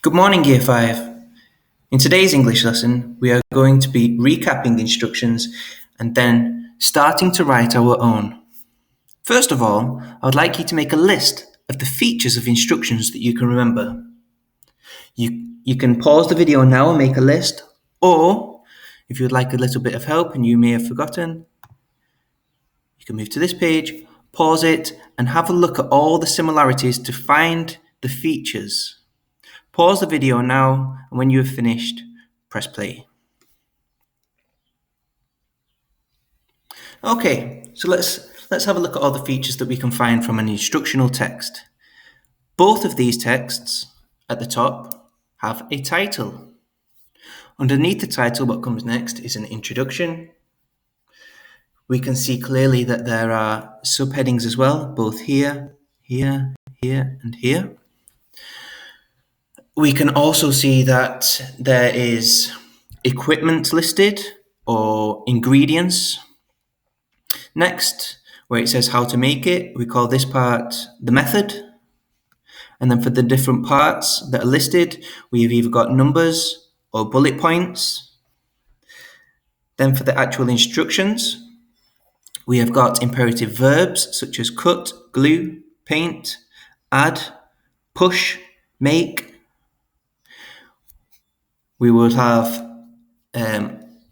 Good morning, Year 5. In today's English lesson, we are going to be recapping the instructions and then starting to write our own. First of all, I would like you to make a list of the features of instructions that you can remember. You can pause the video now and make a list, or if you would like a little bit of help and you may have forgotten, you can move to this page, pause it, and have a look at all the similarities to find the features. Pause the video now, and when you have finished, press play. Okay, so let's have a look at all the features that we can find from an instructional text. Both of these texts at the top have a title. Underneath the title, what comes next is an introduction. We can see clearly that there are subheadings as well, both here, here, here, and here. We can also see that there is equipment listed or ingredients. Next, where it says how to make it, we call this part the method. And then for the different parts that are listed, we've either got numbers or bullet points. Then for the actual instructions, we have got imperative verbs such as cut, glue, paint, add, push, make. We would have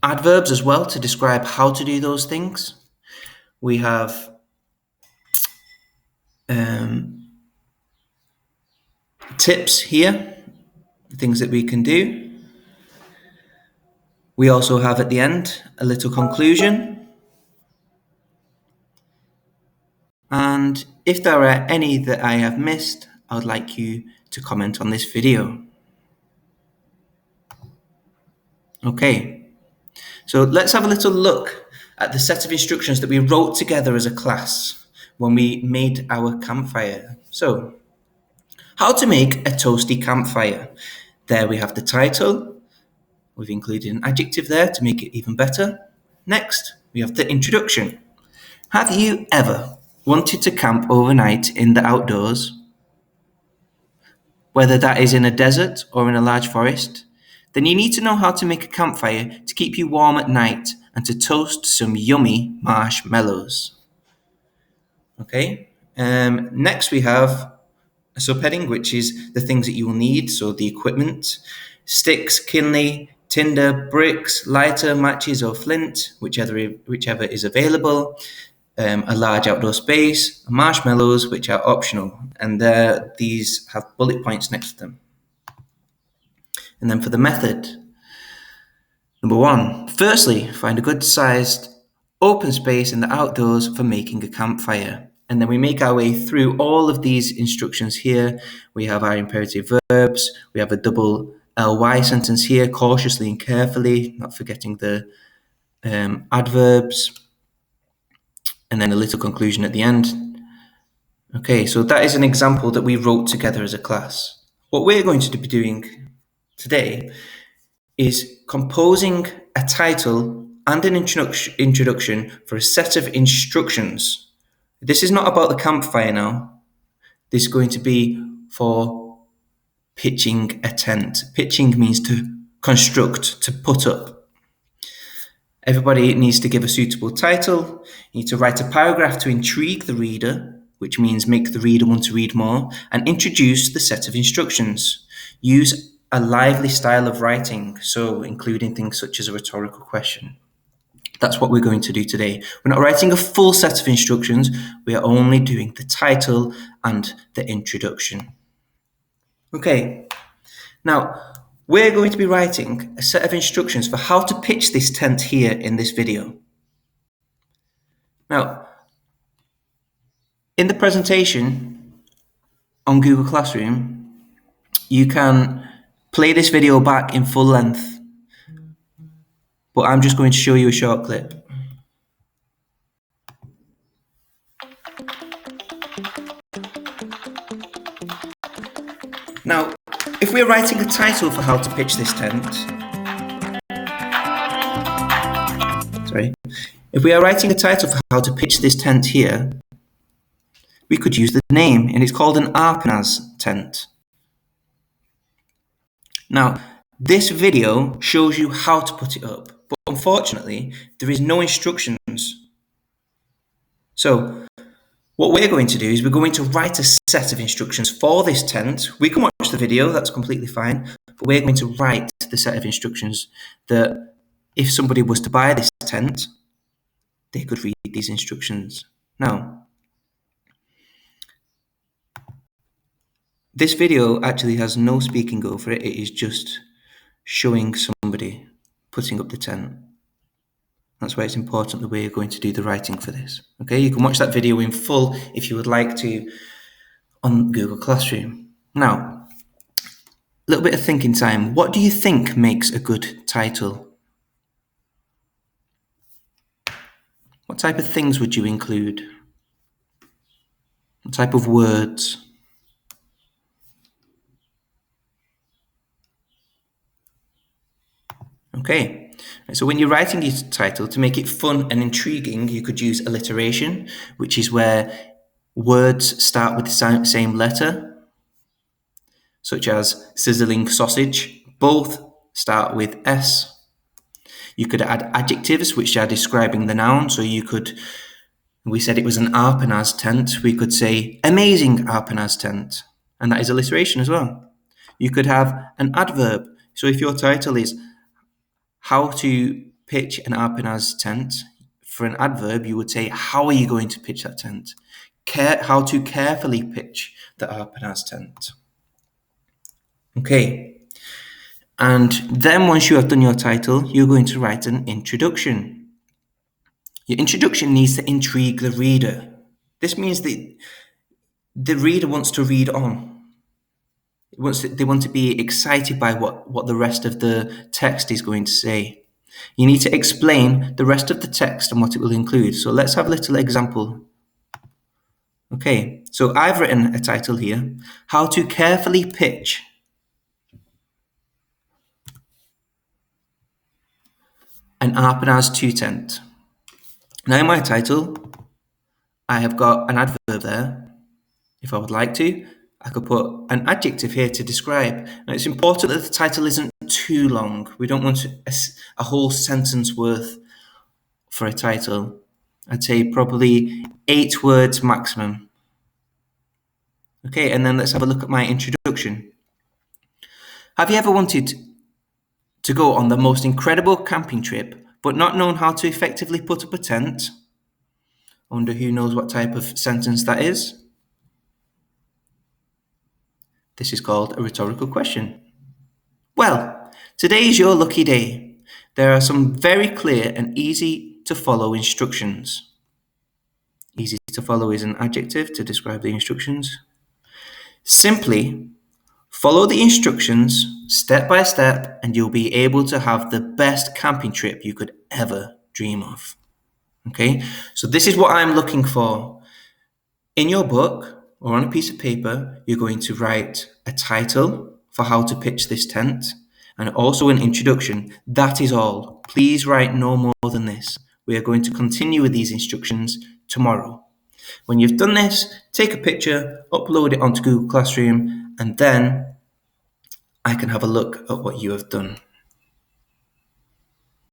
adverbs as well to describe how to do those things. We have tips here, things that we can do. We also have at the end a little conclusion. And if there are any that I have missed, I would like you to comment on this video. Okay, so let's have a little look at the set of instructions that we wrote together as a class when we made our campfire. So, how to make a toasty campfire. There we have the title. We've included an adjective there to make it even better. Next, we have the introduction. Have you ever wanted to camp overnight in the outdoors? Whether that is in a desert or in a large forest, then you need to know how to make a campfire to keep you warm at night and to toast some yummy marshmallows. Okay, next we have a subheading, which is the things that you will need, so the equipment, sticks, kindling, tinder, bricks, lighter, matches or flint, whichever is available, a large outdoor space, marshmallows, which are optional, and these have bullet points next to them. And then for the method, number 1, firstly, find a good sized open space in the outdoors for making a campfire. And then we make our way through all of these instructions here. We have our imperative verbs, we have a double L.I sentence here, cautiously and carefully, not forgetting the adverbs, and then a little conclusion at the end. Okay, so that is an example that we wrote together as a class. What we're going to be doing today is composing a title and an introduction for a set of instructions. This is not about the campfire now. This is going to be for pitching a tent. Pitching means to construct, to put up. Everybody needs to give a suitable title. You need to write a paragraph to intrigue the reader, which means make the reader want to read more, and introduce the set of instructions. Use a lively style of writing, so including things such as a rhetorical question. That's what we're going to do today. We're not writing a full set of instructions, we are only doing the title and the introduction. Okay, now we're going to be writing a set of instructions for how to pitch this tent here in this video. Now, in the presentation on Google Classroom, you can play this video back in full length, but I'm just going to show you a short clip. Now, if we're writing a title for how to pitch this tent, if we are writing a title for how to pitch this tent here, we could use the name, and it's called an Arpanaz tent. Now, this video shows you how to put it up, but unfortunately, there is no instructions. So, what we're going to do is we're going to write a set of instructions for this tent. We can watch the video, that's completely fine, but we're going to write the set of instructions that if somebody was to buy this tent, they could read these instructions. Now, this video actually has no speaking over it. It is just showing somebody putting up the tent. That's why it's important that we're going to do the writing for this. Okay, you can watch that video in full if you would like to on Google Classroom. Now, a little bit of thinking time. What do you think makes a good title? What type of things would you include? What type of words? Okay, so when you're writing your title, to make it fun and intriguing, you could use alliteration, which is where words start with the same letter, such as sizzling sausage. Both start with S. You could add adjectives, which are describing the noun. So you could, we said it was an Arpanaz tent. We could say amazing Arpanaz tent. And that is alliteration as well. You could have an adverb. So if your title is how to pitch an Arpanaz tent, for an adverb, you would say, how are you going to pitch that tent? How to carefully pitch the Arpanaz tent. Okay. And then once you have done your title, you're going to write an introduction. Your introduction needs to intrigue the reader. This means that the reader wants to read on. They want to be excited by what the rest of the text is going to say. You need to explain the rest of the text and what it will include. So let's have a little example. Okay, so I've written a title here, How to Carefully Pitch an Arpanaz 2 tent. Now in my title, I have got an adverb there. If I would like to, I could put an adjective here to describe. Now it's important that the title isn't too long. We don't want a whole sentence worth for a title. I'd say probably 8 words maximum. Okay, and then let's have a look at my introduction. Have you ever wanted to go on the most incredible camping trip, but not known how to effectively put up a tent? I wonder who knows what type of sentence that is. This is called a rhetorical question. Well, today is your lucky day. There are some very clear and easy to follow instructions. Easy to follow is an adjective to describe the instructions. Simply follow the instructions step by step and you'll be able to have the best camping trip you could ever dream of. Okay, so this is what I'm looking for. In your book or on a piece of paper, you're going to write a title for how to pitch this tent and also an introduction. That is all. Please write no more than this. We are going to continue with these instructions tomorrow. When you've done this, take a picture, upload it onto Google Classroom, and then I can have a look at what you have done.